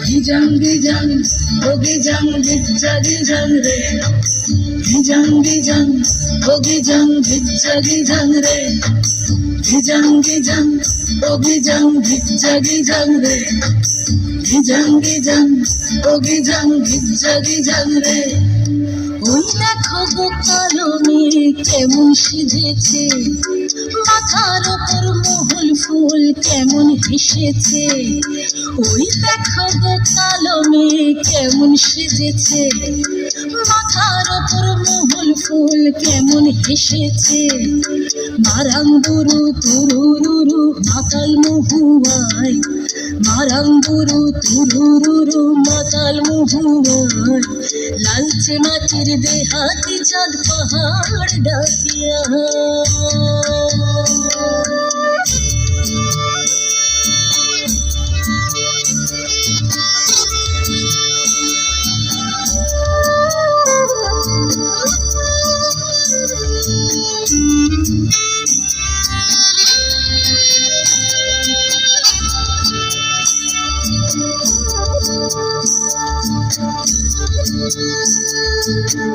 gijang gijang oh gijang gijja gijang re gijang gijang oh gijang gijja gijang re gijang gijang oh gijang gijja gijang re gijang gijang oh gijang gijja gijang re ওই দেখো গো কালো মেঘ কেমন সেজেছে মাথার ওপর মহুল ফুল কেমন হেসেছে ওই দেখো গো কালো মেঘ কেমন সেজেছে মাথার ওপর মহুল ফুল কেমন হেসেছে মারাঙ্গুরু তুরুরুরু মাতাল মহুয়ায় মারাঙ্গুরু তুরুরুরু মাতাল মহুয়ায় লালচে মাটির দেহাতি চাঁদ পাহাড় ডাকিয়া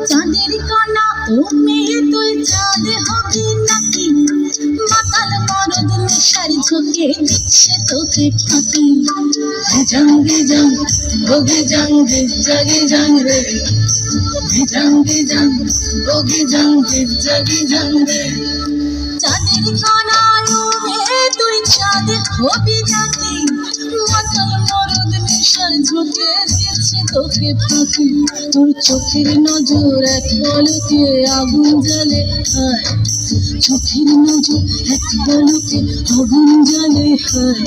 চাঁদের কণা ও মেয়ে তুই চাঁদ হবি নাকি মাতাল মরদ নেশার ঝোঁকে দিচ্ছে তোকে ফাঁকি গিজাং গিজাং ও গিজাং গিজ্জা গিজাং রে গিজাং গিজাং ও গিজাং গিজ্জা গিজাং রে চাঁদের কণা ও মেয়ে তুই চাঁদ হবি নাকি মাতাল মরদ নেশার ঝোঁকে দিচ্ছে তোকে ফাঁকি তোর চোখের নজর এক পলকে আগুন জ্বালে হায় চোখের নজর এক পলকে আগুন জ্বালে হায়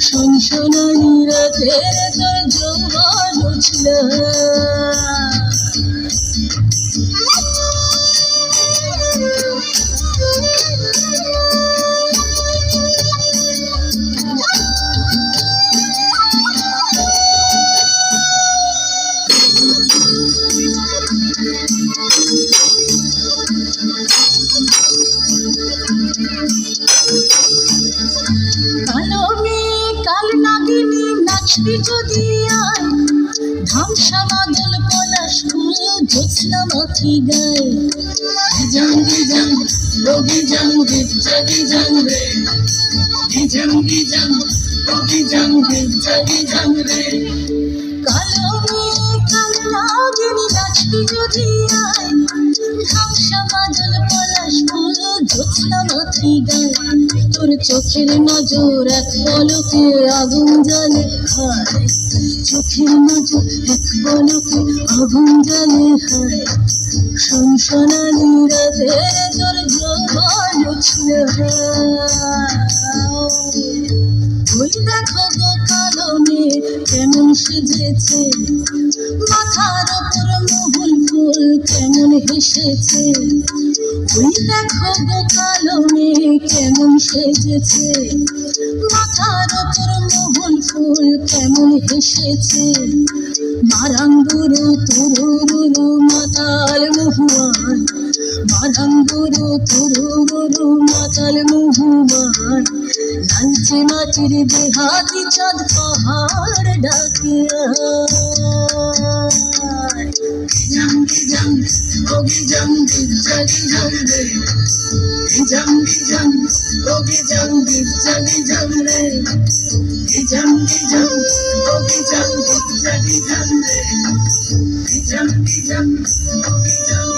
সনসনানি রাতের তোর যৌবন উছলা কালো মেয়ে কাল নাগিনী নাচবি যদি আয় ধামসা মাদল পলাশ ফুল জ্যোৎস্না মাখি গায়ে গিজাং গিজাং ও গিজাং গিজ্জা গিজাং রে গিজাং গিজাং ও গিজাং গিজ্জা গিজাং রে কালো মেয়ে কাল নাগিনী নাচবি যদি আয় ধামসা মাদল পলাশ ফুল জ্যোৎস্না মাখি গায়ে তোর চোখের নজর এক পলকে আগুন জ্বালে হায় চোখের নজর এক পলকে আগুন জ্বালে হায় সনসনানি রাতে তোর যৌবন উছলে ওই দেখো গো কালো মেয়ে কেমন সেজেছে মাথার ওপর মহুল ফুল কেমন হেসেছে ওই দেখো গো কালো মেয়ে কেমন সেজেছে মাথার ওপর মহুল ফুল কেমন হেসেছে মারাঙ্গুরু তুরুরুরু মাতাল মহুয়ায় মারাঙ্গুরু তুরুরুরু মাতাল মহুয়ায় লালচে মাটির দেহাতি চাঁদ পাহাড় ডাকিয়া গিজাং গিজাং ও গিজাং গিজ্জা গিজাং রে গিজাং গিজাং ও গিজাং গিজ্জা গিজাং রে গিজাং গিজাং ও গিজাং গিজ্জা গিজাং রে গিজাং গিজাং ও গিজাং